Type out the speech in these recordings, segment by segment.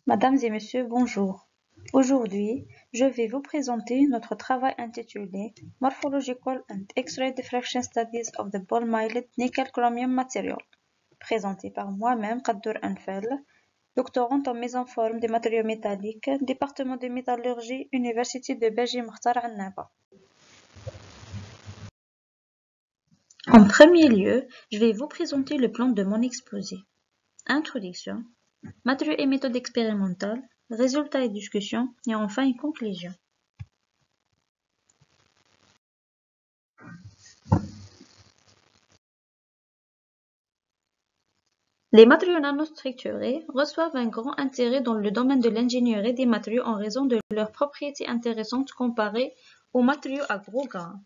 Mesdames et messieurs, bonjour. Aujourd'hui, je vais vous présenter notre travail intitulé Morphological and X-ray Diffraction Studies of the Ball-Miled Nickel Chromium Material, présenté par moi-même, Kaddour Anfel, doctorante en mise en forme des matériaux métalliques, département de métallurgie, Université de Beji Mokhtar Annaba. En premier lieu, je vais vous présenter le plan de mon exposé. Introduction, matériaux et méthodes expérimentales, résultats et discussions, et enfin une conclusion. Les matériaux nanostructurés reçoivent un grand intérêt dans le domaine de l'ingénierie des matériaux en raison de leurs propriétés intéressantes comparées aux matériaux à gros grains.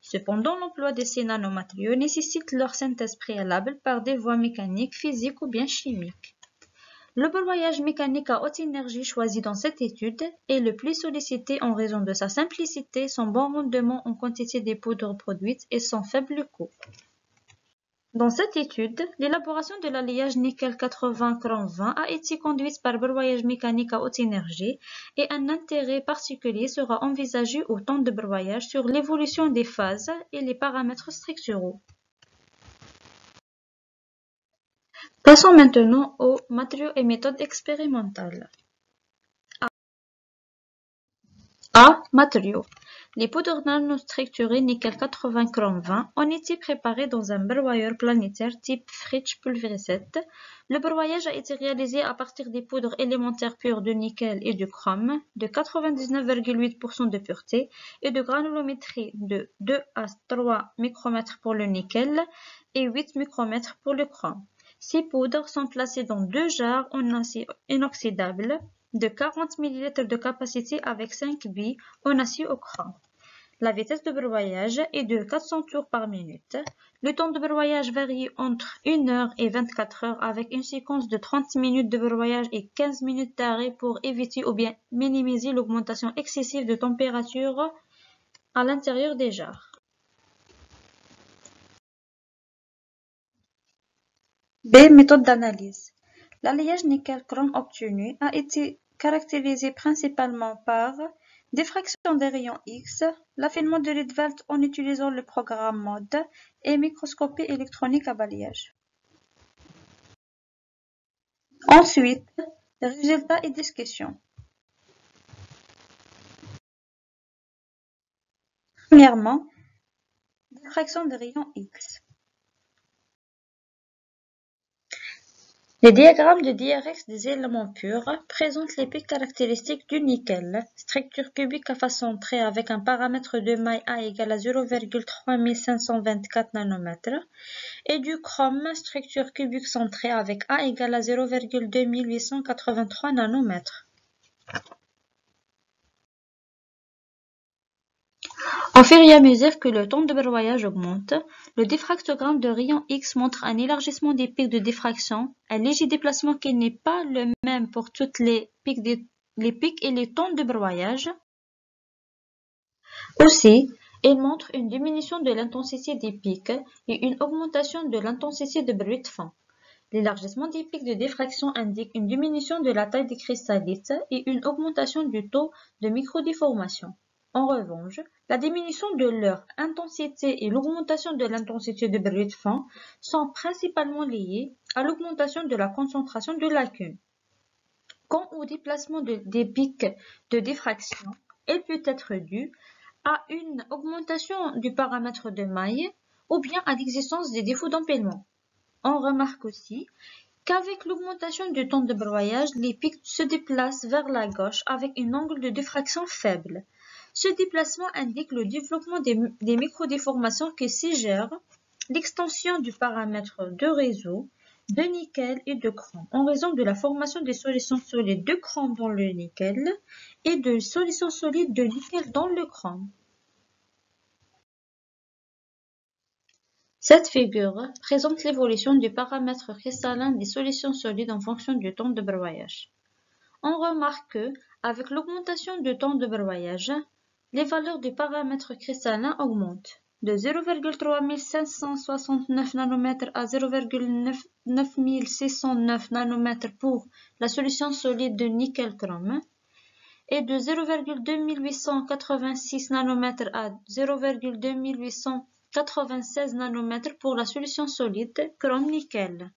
Cependant, l'emploi de ces nanomatériaux nécessite leur synthèse préalable par des voies mécaniques, physiques ou bien chimiques. Le broyage mécanique à haute énergie choisi dans cette étude est le plus sollicité en raison de sa simplicité, son bon rendement en quantité des poudres produites et son faible coût. Dans cette étude, l'élaboration de l'alliage nickel 80-chrome-20 a été conduite par broyage mécanique à haute énergie et un intérêt particulier sera envisagé au temps de broyage sur l'évolution des phases et les paramètres structuraux. Passons maintenant aux matériaux et méthodes expérimentales. A. Matériaux. Les poudres nanostructurées nickel 80-chrome-20 ont été préparées dans un broyeur planétaire type Fritsch pulvérisette. Le broyage a été réalisé à partir des poudres élémentaires pures de nickel et de chrome de 99,8% de pureté et de granulométrie de 2 à 3 micromètres pour le nickel et 8 micromètres pour le chrome. Ces poudres sont placées dans deux jarres en acier inoxydable de 40 ml de capacité avec 5 billes en acier au chrome. La vitesse de broyage est de 400 tours par minute. Le temps de broyage varie entre 1 heure et 24 heures avec une séquence de 30 minutes de broyage et 15 minutes d'arrêt pour éviter ou bien minimiser l'augmentation excessive de température à l'intérieur des jarres. B. Méthode d'analyse. L'alliage nickel-chrome obtenu a été caractérisé principalement par diffraction des rayons X, l'affinement de Rietveld en utilisant le programme MODE et microscopie électronique à balayage. Ensuite, résultats et discussions. Premièrement, diffraction des rayons X. Les diagrammes de DRX des éléments purs présentent les pics caractéristiques du nickel, structure cubique à face centrée avec un paramètre de maille A égale à 0,3524 nanomètres, et du chrome, structure cubique centrée avec A égale à 0,2883 nanomètres. Au fur et à mesure que le temps de broyage augmente, le diffractogramme de rayon X montre un élargissement des pics de diffraction, un léger déplacement qui n'est pas le même pour toutes les pics et les temps de broyage. Aussi, il montre une diminution de l'intensité des pics et une augmentation de l'intensité de bruit de fond. L'élargissement des pics de diffraction indique une diminution de la taille des cristallites et une augmentation du taux de microdéformation. En revanche, la diminution de leur intensité et l'augmentation de l'intensité de bruit de fond sont principalement liées à l'augmentation de la concentration de lacunes. Quant au déplacement des pics de diffraction, il peut être dû à une augmentation du paramètre de maille ou bien à l'existence des défauts d'empêlement. On remarque aussi qu'avec l'augmentation du temps de broyage, les pics se déplacent vers la gauche avec un angle de diffraction faible. Ce déplacement indique le développement des microdéformations qui suggèrent l'extension du paramètre de réseau de nickel et de chrome en raison de la formation des solutions solides de chrome dans le nickel et de solutions solides de nickel dans le chrome. Cette figure présente l'évolution du paramètre cristallin des solutions solides en fonction du temps de broyage. On remarque que, avec l'augmentation du temps de broyage, les valeurs du paramètre cristallin augmentent. de 0,3569 nanomètres à 0,9609 nanomètres pour la solution solide de nickel-chrome et de 0,2886 nanomètres à 0,2896 nanomètres pour la solution solide chrome-nickel.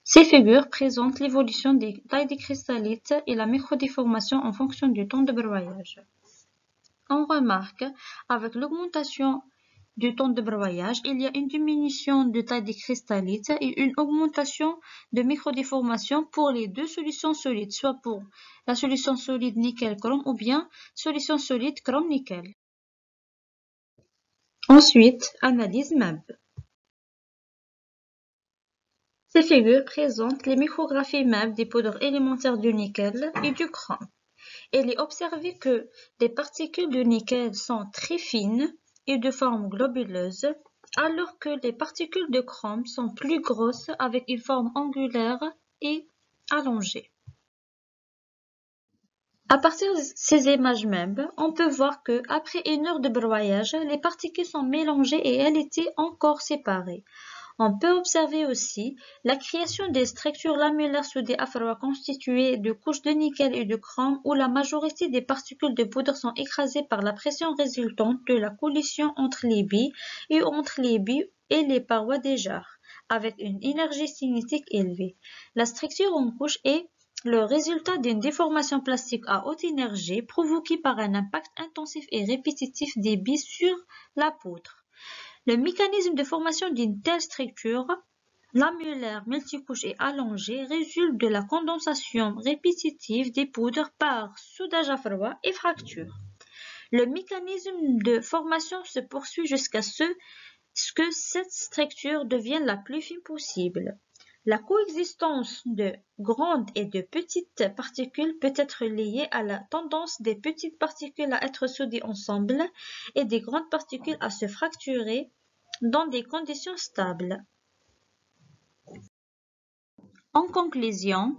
Ces figures présentent l'évolution des tailles des cristallites et la microdéformation en fonction du temps de broyage. On remarque, avec l'augmentation du temps de broyage, il y a une diminution de taille des cristallites et une augmentation de microdéformation pour les deux solutions solides, soit pour la solution solide nickel-chrome ou bien solution solide chrome-nickel. Ensuite, analyse MAB. Ces figures présentent les micrographies MAB des poudres élémentaires du nickel et du chrome. Il est observé que les particules de nickel sont très fines et de forme globuleuse, alors que les particules de chrome sont plus grosses avec une forme angulaire et allongée. À partir de ces images MAB, on peut voir que après 1 heure de broyage, les particules sont mélangées et elles étaient encore séparées. On peut observer aussi la création des structures lamellulaires soudées à froid constituées de couches de nickel et de chrome où la majorité des particules de poudre sont écrasées par la pression résultante de la collision entre les billes et entre les billes et les parois des jarres, avec une énergie cinétique élevée. La structure en couche est le résultat d'une déformation plastique à haute énergie provoquée par un impact intensif et répétitif des billes sur la poudre. Le mécanisme de formation d'une telle structure lamellulaire multicouche et allongée résulte de la condensation répétitive des poudres par soudage à froid et fracture. Le mécanisme de formation se poursuit jusqu'à ce que cette structure devienne la plus fine possible. La coexistence de grandes et de petites particules peut être liée à la tendance des petites particules à être soudées ensemble et des grandes particules à se fracturer dans des conditions stables. En conclusion,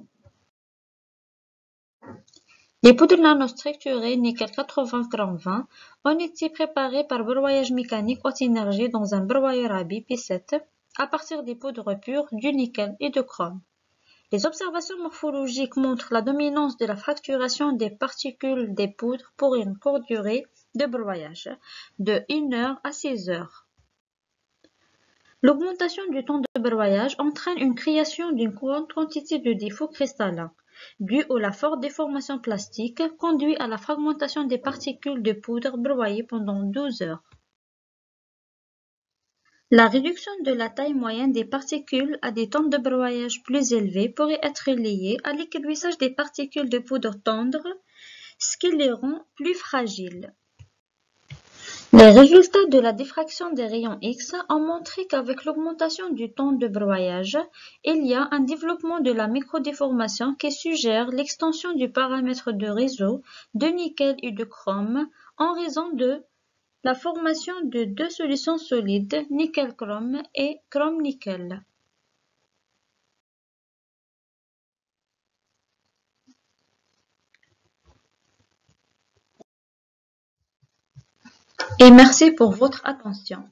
les poudres nanostructurées nickel 80 chrome 20 ont été préparées par broyage mécanique haute énergie dans un broyeur à billes P7 à partir des poudres pures du nickel et de chrome. Les observations morphologiques montrent la dominance de la fracturation des particules des poudres pour une courte durée de broyage, de 1 heure à 6 heures. L'augmentation du temps de broyage entraîne une création d'une grande quantité de défauts cristallins, dû à la forte déformation plastique, conduit à la fragmentation des particules de poudre broyées pendant 12 heures. La réduction de la taille moyenne des particules à des temps de broyage plus élevés pourrait être liée à l'écrasage des particules de poudre tendre, ce qui les rend plus fragiles. Les résultats de la diffraction des rayons X ont montré qu'avec l'augmentation du temps de broyage, il y a un développement de la microdéformation qui suggère l'extension du paramètre de réseau de nickel et de chrome en raison de la formation de deux solutions solides, nickel-chrome et chrome-nickel. Et merci pour votre attention.